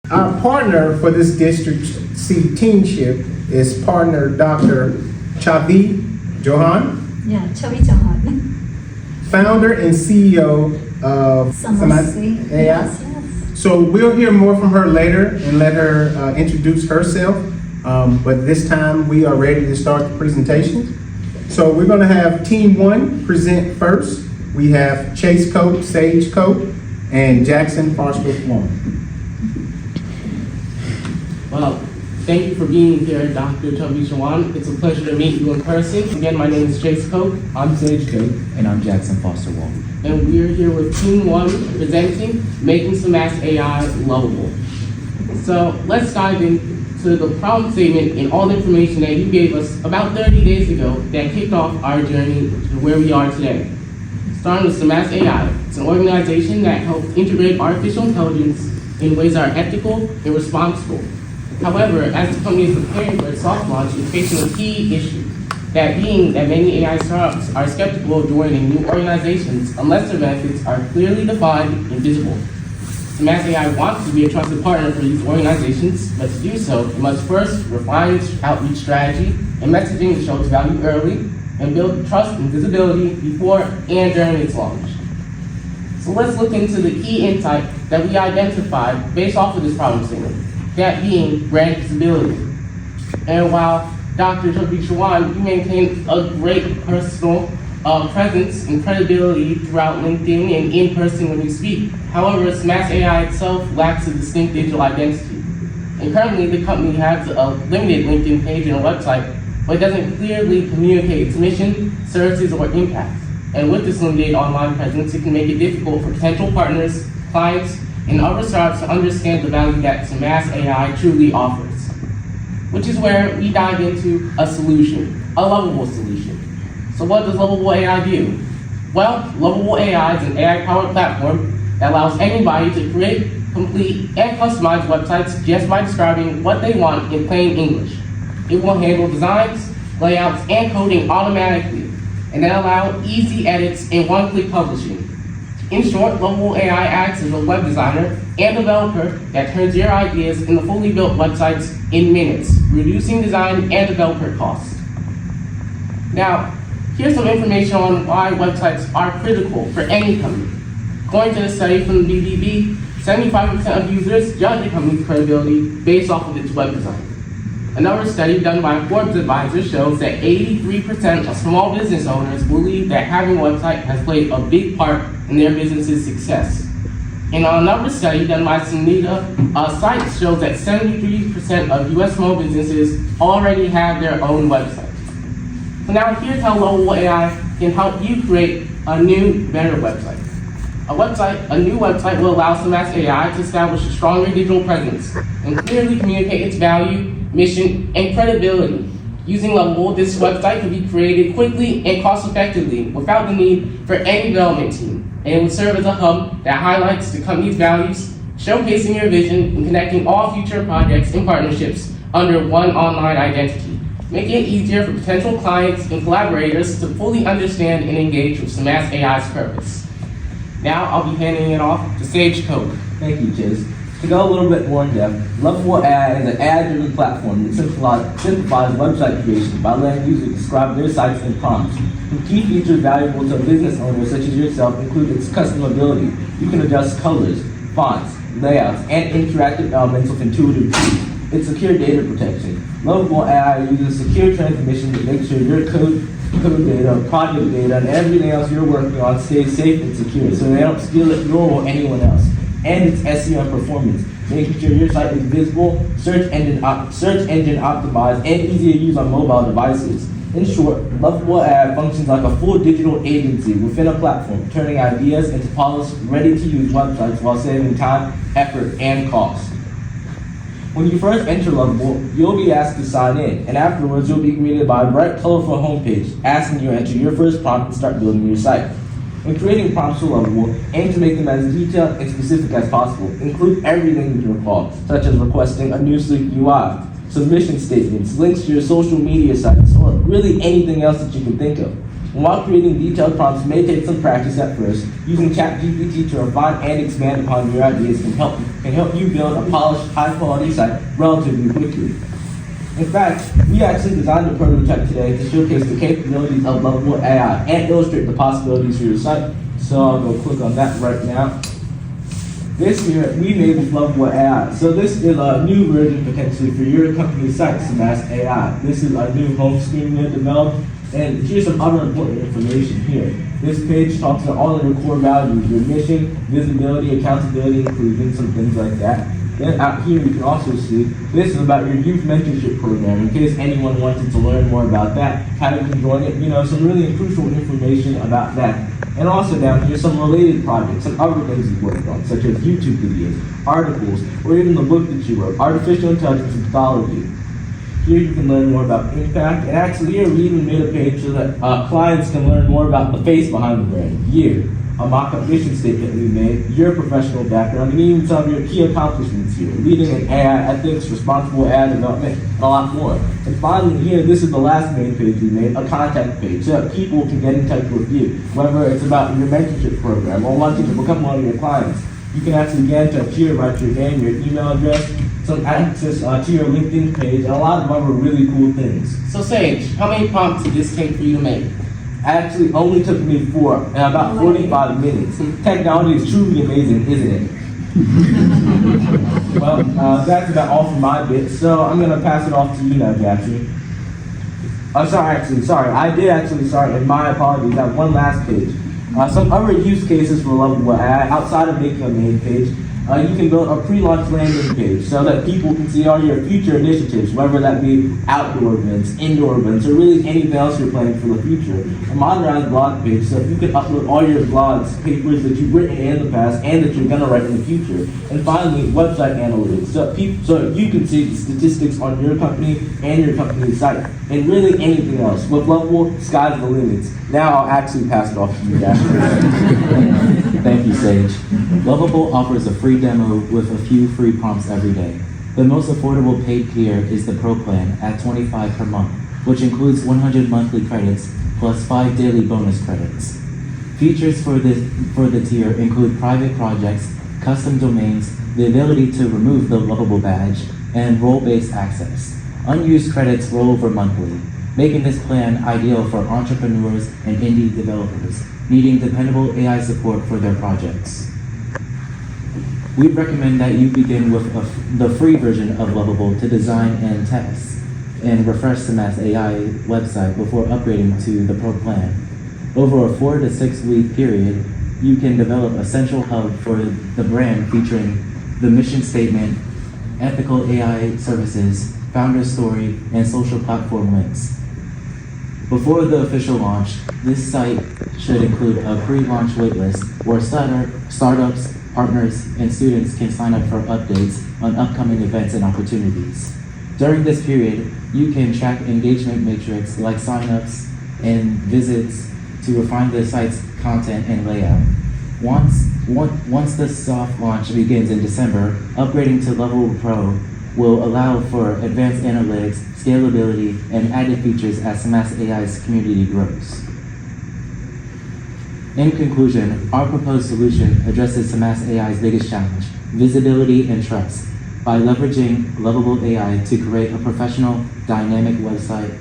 Our partner for this District C Teamship is partner Dr. Chace Yeah, Chavi Johan. founder and CEO of Samasi. AI. Yes, yes. So we'll hear more from her later and let her introduce herself. But this time we are ready to start the presentation. So we're going to have Team 1 present first. We have Chace Cope, Sage Cope, and Jackson Foster Warren. Well, thank you for being here, Dr. Chavi Shawan. It's a pleasure to meet you in person. Again, my name is Chace Cope. I'm Sage Cope. And I'm Jackson Foster Wall. And we're here with Team 1 presenting Making Some Mass AI Lovable. So let's dive into the problem statement and all the information that you gave us about 30 days ago that kicked off our journey to where we are today. Starting with Mass AI, it's an organization that helps integrate artificial intelligence in ways that are ethical and responsible. However, as the company is preparing for its soft launch, it's facing a key issue, that being that many AI startups are skeptical of joining new organizations unless their benefits are clearly defined and visible. Mass AI wants to be a trusted partner for these organizations, but to do so, it must first refine its outreach strategy and messaging to show its value early and build trust and visibility before and during its launch. So let's look into the key insight that we identified based off of this problem statement, that being brand visibility. And while Dr. Chavi Shawan, you maintain a great personal presence and credibility throughout LinkedIn and in person when you speak. However, Mass AI itself lacks a distinct digital identity. And currently, the company has a limited LinkedIn page and a website, but it doesn't clearly communicate its mission, services, or impact. And with this limited online presence, it can make it difficult for potential partners, clients, and other startups to understand the value that Mass AI truly offers. Which is where we dive into a solution, a lovable solution. So what does Lovable AI do? Well, Lovable AI is an AI-powered platform that allows anybody to create, complete, and customize websites just by describing what they want in plain English. It will handle designs, layouts, and coding automatically, and then allow easy edits and one-click publishing. In short, Lovable AI acts as a web designer and developer that turns your ideas into fully built websites in minutes, reducing design and developer costs. Now, here's some information on why websites are critical for any company. According to a study from the BBB, 75% of users judge a company's credibility based off of its web design. Another study done by Forbes Advisor shows that 83% of small business owners believe that having a website has played a big part in their business's success. And another study done by Sunita Sites shows that 73% of US small businesses already have their own website. So now here's how Lovable AI can help you create a new, better website. A new website will allow Mass AI to establish a stronger digital presence and clearly communicate its value, mission, and credibility. Using Lovable, this website can be created quickly and cost-effectively without the need for any development team. And it will serve as a hub that highlights the company's values, showcasing your vision and connecting all future projects and partnerships under one online identity, making it easier for potential clients and collaborators to fully understand and engage with Mass AI's purpose. Now I'll be handing it off to Sage Cope. Thank you, Chace. To go a little bit more in depth, Lovable AI is an ad-driven platform that simplifies website creation by letting users describe their sites in prompts. Some key features valuable to business owners such as yourself include its customability. You can adjust colors, fonts, layouts, and interactive elements with intuitive tools. Its secure data protection. Lovable AI uses secure transmission to make sure your code data, project data, and everything else you're working on stays safe and secure, so they don't steal it nor will anyone else. And its SEO and performance, making sure your site is visible, search engine optimized, and easy to use on mobile devices. In short, Lovable AI functions like a full digital agency within a platform, turning ideas into polished, ready-to-use websites while saving time, effort, and cost. When you first enter Lovable, you'll be asked to sign in, and afterwards you'll be greeted by a bright, colorful homepage asking you to enter your first prompt and start building your site. When creating prompts for Lovable, aim to make them as detailed and specific as possible. Include everything you recall, such as requesting a new sleek UI, submission statements, links to your social media sites, or really anything else that you can think of. While creating detailed prompts may take some practice at first, using ChatGPT to refine and expand upon your ideas can help you build a polished, high-quality site relatively quickly. In fact, we actually designed a prototype today to showcase the capabilities of lovable AI and illustrate the possibilities for your site. So I'll go click on that right now. This year, we made with lovable AI. So this is a new version potentially for your company's site, Chace AI. This is a new home screen we have developed. And here's some other important information here. This page talks about all of your core values, your mission, visibility, accountability, inclusion, some things like that. Then out here you can also see, this is about your youth mentorship program, in case anyone wanted to learn more about that, how you can join it, some really crucial information about that. And also down here, some related projects, some other things you've worked on, such as YouTube videos, articles, or even the book that you wrote, Artificial Intelligence and Pathology. Here you can learn more about impact, and actually here we even made a page so that clients can learn more about the face behind the brand, year, a mock-up mission statement we made, your professional background, and even some of your key accomplishments here, leading in AI ethics, responsible AI development, and a lot more. And finally here, this is the last main page we made, a contact page, so that people can get in touch with you, whether it's about your mentorship program or wanting to become one of your clients. You can actually get in touch here, write your name, your email address, some access to your LinkedIn page, and a lot of other really cool things. So Sage, how many prompts did this take for you to make? Actually only took me about 45 minutes. Technology is truly amazing, isn't it? Well, that's about all for my bit, so I'm going to pass it off to you now, Jackie. Sorry, and my apologies, I have one last page. Some other use cases for lovable AI, outside of making a main page, you can build a pre-launch landing page so that people can see all your future initiatives, whether that be outdoor events, indoor events, or really anything else you're planning for the future. A modernized blog page so you can upload all your blogs, papers that you've written in the past and that you're going to write in the future. And finally, website analytics so you can see the statistics on your company and your company's site, and really anything else. With Lovable, sky's the limits. Now I'll actually pass it off to you guys. Thank you, Sage. Lovable offers a free demo with a few free prompts every day. The most affordable paid tier is the Pro plan at $25 per month, which includes 100 monthly credits plus 5 daily bonus credits. Features for the tier include private projects, custom domains, the ability to remove the Lovable badge, and role-based access. Unused credits roll over monthly, making this plan ideal for entrepreneurs and indie developers needing dependable AI support for their projects. We recommend that you begin with the free version of Lovable to design and test and refresh the Chace AI website before upgrading to the Pro plan. Over a 4 to 6 week period, you can develop a central hub for the brand featuring the mission statement, ethical AI services, founder story, and social platform links. Before the official launch, this site should include a pre-launch waitlist where startups, partners, and students can sign up for updates on upcoming events and opportunities. During this period, you can track engagement metrics like signups and visits to refine the site's content and layout. Once the soft launch begins in December, upgrading to Lovable Pro will allow for advanced analytics, scalability, and added features as Chace AI's community grows. In conclusion, our proposed solution addresses Chace AI's biggest challenge, visibility and trust, by leveraging Lovable AI to create a professional, dynamic website.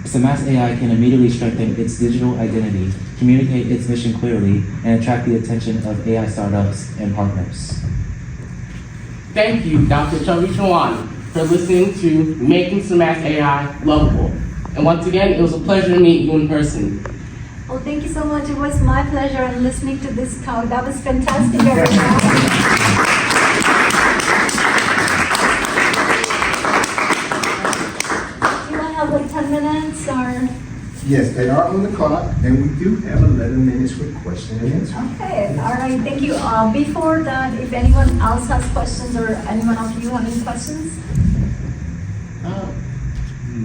Chace AI can immediately strengthen its digital identity, communicate its mission clearly, and attract the attention of AI startups and partners. Thank you, Dr. Chavi Chawan, for listening to Making Chace AI Lovable. And once again, it was a pleasure to meet you in person. Oh, thank you so much. It was my pleasure in listening to this talk. That was fantastic, everyone. Do you want to have like 10 minutes or? Yes, they are on the clock, and we do have 11 minutes for question and answer. Okay, all right, thank you. Before that, if anyone else has questions or anyone of you have any questions?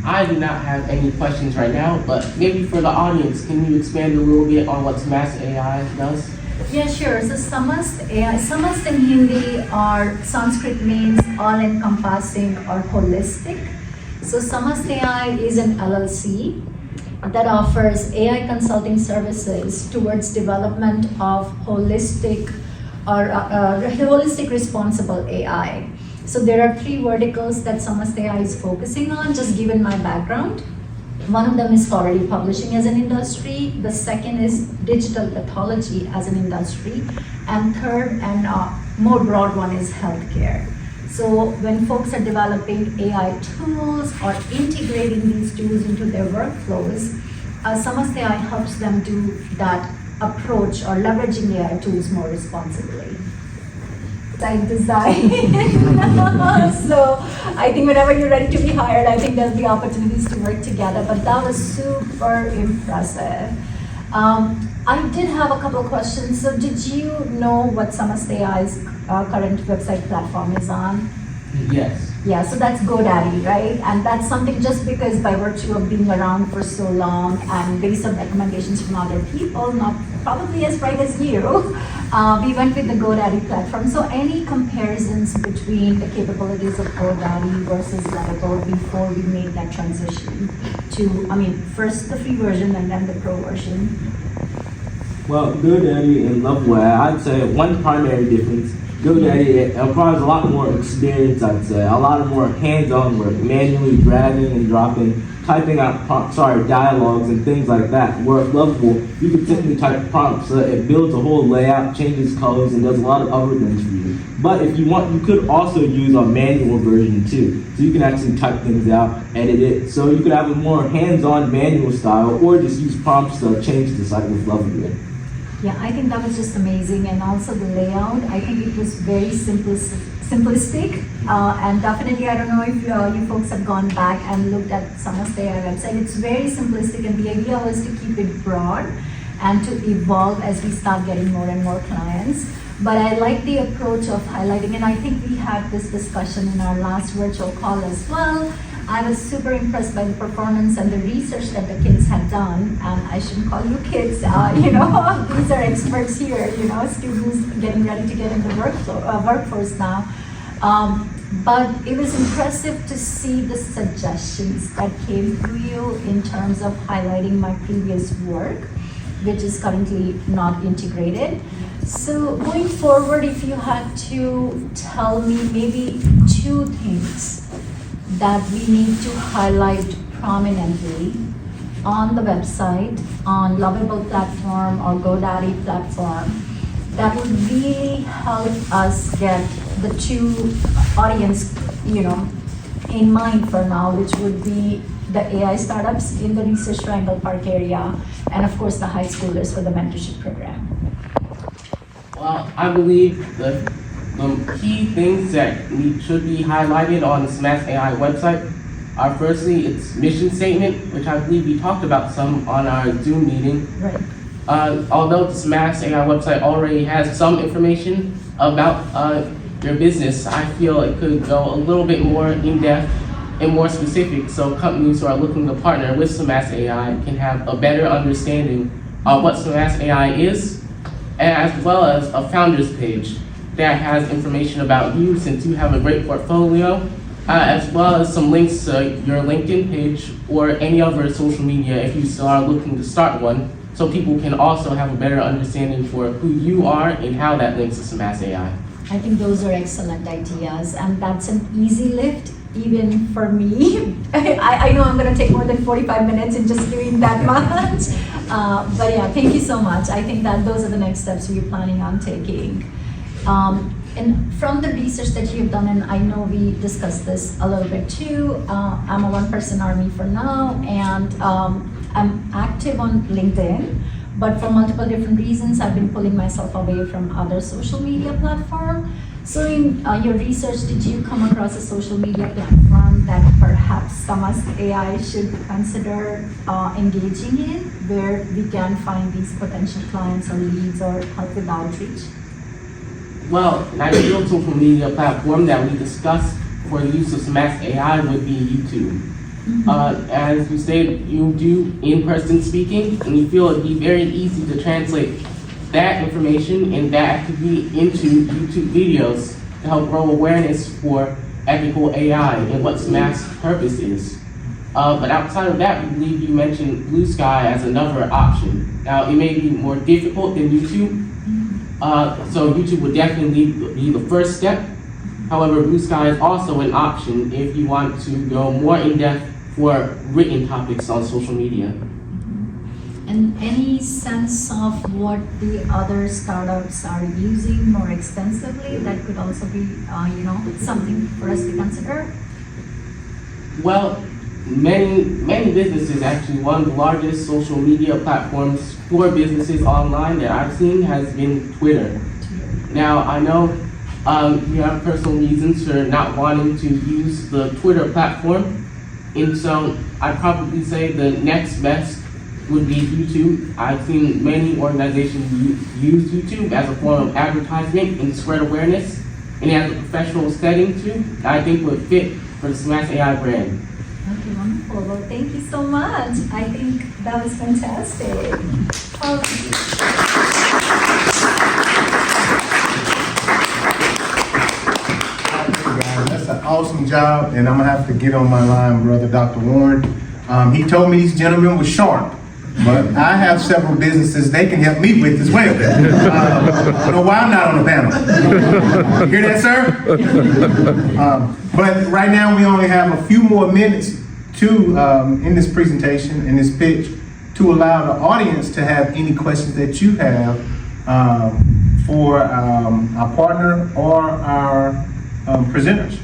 I do not have any questions right now, but maybe for the audience, can you expand a little bit on what Chace AI does? Yeah, sure. So Samast AI, Samast in Hindi or Sanskrit means all-encompassing or holistic. So Samast AI is an LLC. that offers AI consulting services towards development of holistic responsible AI. So there are 3 verticals that Samast AI is focusing on, just given my background. One of them is scholarly publishing as an industry. The second is digital pathology as an industry. And third and more broad one is healthcare. So when folks are developing AI tools or integrating these tools into their workflows, Samast AI helps them do that approach or leveraging AI tools more responsibly. Like design. So I think whenever you're ready to be hired, I think there'll be opportunities to work together, but that was super impressive. I did have a couple of questions. So did you know what Samast AI's current website platform is on? Yes. Yeah, so that's GoDaddy, right? And that's something just because by virtue of being around for so long and based on recommendations from other people, not probably as bright as you, we went with the GoDaddy platform. So any comparisons between the capabilities of GoDaddy versus Lovable before we made that transition to, first the free version and then the pro version? Well, GoDaddy and Lovewell, I'd say one primary difference. GoDaddy requires a lot more experience, I'd say, a lot more hands-on work, manually dragging and dropping, typing out dialogues and things like that. Where Lovable, you can simply type prompts, it builds a whole layout, changes colors, and does a lot of other things for you. But if you want, you could also use a manual version too. So you can actually type things out, edit it. So you could have a more hands-on manual style, or just use prompts to change the site with Lovable. Yeah, I think that was just amazing, and also the layout. I think it was very simplistic, and definitely I don't know if you folks have gone back and looked at Samast AI website. It's very simplistic, and the idea was to keep it broad and to evolve as we start getting more and more clients. But I like the approach of highlighting, and I think we had this discussion in our last virtual call as well. I was super impressed by the performance and the research that the kids had done. And I shouldn't call you kids, these are experts here, students getting ready to get in the workforce now. But it was impressive to see the suggestions that came through you in terms of highlighting my previous work, which is currently not integrated. So going forward, if you had to tell me maybe 2 things that we need to highlight prominently on the website, on Lovable platform or GoDaddy platform, that would really help us get the 2 audience, in mind for now, which would be the AI startups in the Research Triangle Park area, and of course the high schoolers for the mentorship program. Well, I believe the key things that should be highlighted on the Samast AI website are firstly its mission statement, which I believe we talked about some on our Zoom meeting. Right. Although the Samast AI website already has some information about your business, I feel it could go a little bit more in-depth and more specific, so companies who are looking to partner with Samast AI can have a better understanding of what Samast AI is, as well as a founder's page that has information about you, since you have a great portfolio, as well as some links to your LinkedIn page or any other social media if you still are looking to start one, so people can also have a better understanding for who you are and how that links to Samast AI. I think those are excellent ideas, and that's an easy lift even for me. I know I'm going to take more than 45 minutes in just doing that much, but yeah, thank you so much. I think that those are the next steps we're planning on taking. And from the research that you've done, and I know we discussed this a little bit too, I'm a one-person army for now, and I'm active on LinkedIn, but for multiple different reasons, I've been pulling myself away from other social media platforms. So in your research, did you come across a social media platform that perhaps Samast AI should consider engaging in, where we can find these potential clients or leads or help with outreach? Well, an ideal social media platform that we discussed for the use of Samast AI would be YouTube. As you stated, you do in-person speaking, and you feel it'd be very easy to translate that information and that activity into YouTube videos to help grow awareness for ethical AI and what Samast's purpose is. But outside of that, we believe you mentioned Blue Sky as another option. Now, it may be more difficult than YouTube, so YouTube would definitely be the first step. However, Blue Sky is also an option if you want to go more in-depth for written topics on social media. And any sense of what the other startups are using more extensively? That could also be, something for us to consider. Well, many businesses, actually, one of the largest social media platforms for businesses online that I've seen has been Twitter. Now, I know you have personal reasons for not wanting to use the Twitter platform, and so I'd probably say the next best would be YouTube. I've seen many organizations use YouTube as a form of advertisement and spread awareness, and as a professional setting too, I think would fit for the Smash AI brand. Okay, wonderful. Well, thank you so much. I think that was fantastic. That's an awesome job, and I'm gonna have to get on my line, brother Dr. Warren. He told me these gentlemen were sharp, but I have several businesses they can help me with as well. I don't know why I'm not on the panel. You hear that, sir? But right now we only have a few more minutes to in this presentation, in this pitch, to allow the audience to have any questions that you have for our partner or our presenters.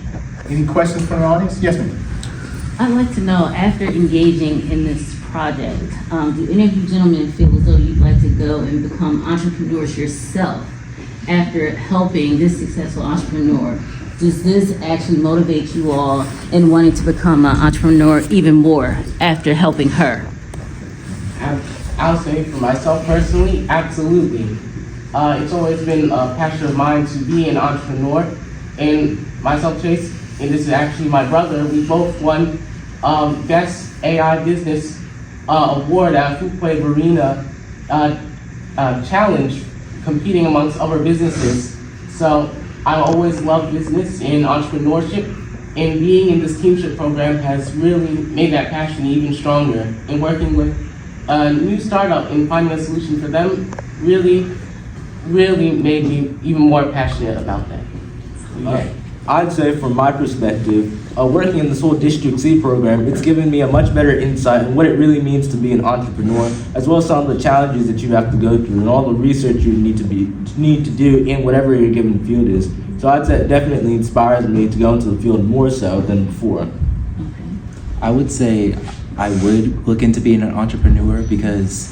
Any questions from the audience? Yes, ma'am. I'd like to know, after engaging in this project, do any of you gentlemen feel as though you'd like to go and become entrepreneurs yourself after helping this successful entrepreneur? Does this actually motivate you all in wanting to become an entrepreneur even more after helping her? I'll say for myself personally, absolutely. It's always been a passion of mine to be an entrepreneur, and myself, Chace, and this is actually my brother, we both won Best AI Business Award at Fuquay Arena Challenge, competing amongst other businesses. So I always loved business and entrepreneurship, and being in this Teamship program has really made that passion even stronger. And working with a new startup and finding a solution for them really made me even more passionate about that. Yeah. I'd say from my perspective, working in this whole District C program, it's given me a much better insight on what it really means to be an entrepreneur, as well as some of the challenges that you have to go through and all the research you need to do in whatever your given field is. So I'd say it definitely inspires me to go into the field more so than before. I would say I would look into being an entrepreneur because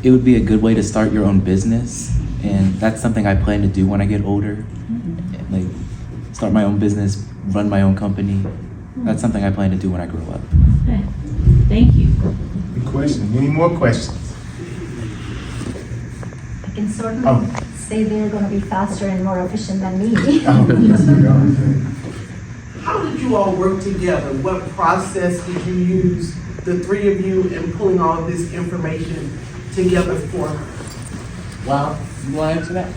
it would be a good way to start your own business, and that's something I plan to do when I get older. Like, start my own business, run my own company. That's something I plan to do when I grow up. Okay. Thank you. Good question. Any more questions? I can certainly say they're going to be faster and more efficient than me. How did you all work together? What process did you use, the three of you, in pulling all of this information together for her? Well, you want to answer that?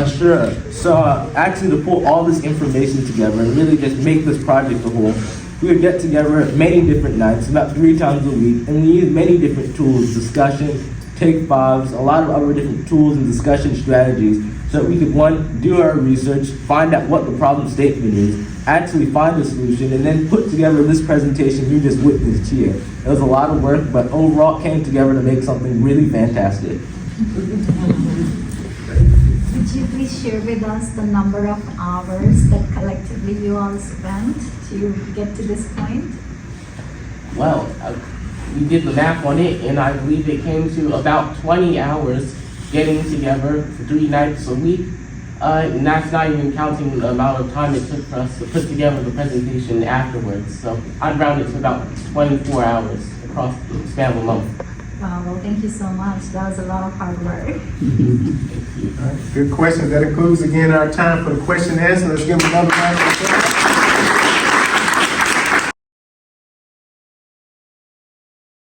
Sure. So actually to pull all this information together and really just make this project a whole, we would get together many different nights, about 3 times a week, and we use many different tools, discussion, take fives, a lot of other different tools and discussion strategies, so that we could, one, do our research, find out what the problem statement is, actually find a solution, and then put together this presentation you just witnessed here. It was a lot of work, but overall it came together to make something really fantastic. Could you please share with us the number of hours that collectively you all spent to get to this point? Well, we did the math on it, and I believe it came to about 20 hours getting together for 3 nights a week. And that's not even counting the amount of time it took for us to put together the presentation afterwards. So I'd round it to about 24 hours across the span of a month. Wow, well, thank you so much. That was a lot of hard work. All right, good questions. That concludes again our time for the question and answer. Let's give them another round of applause.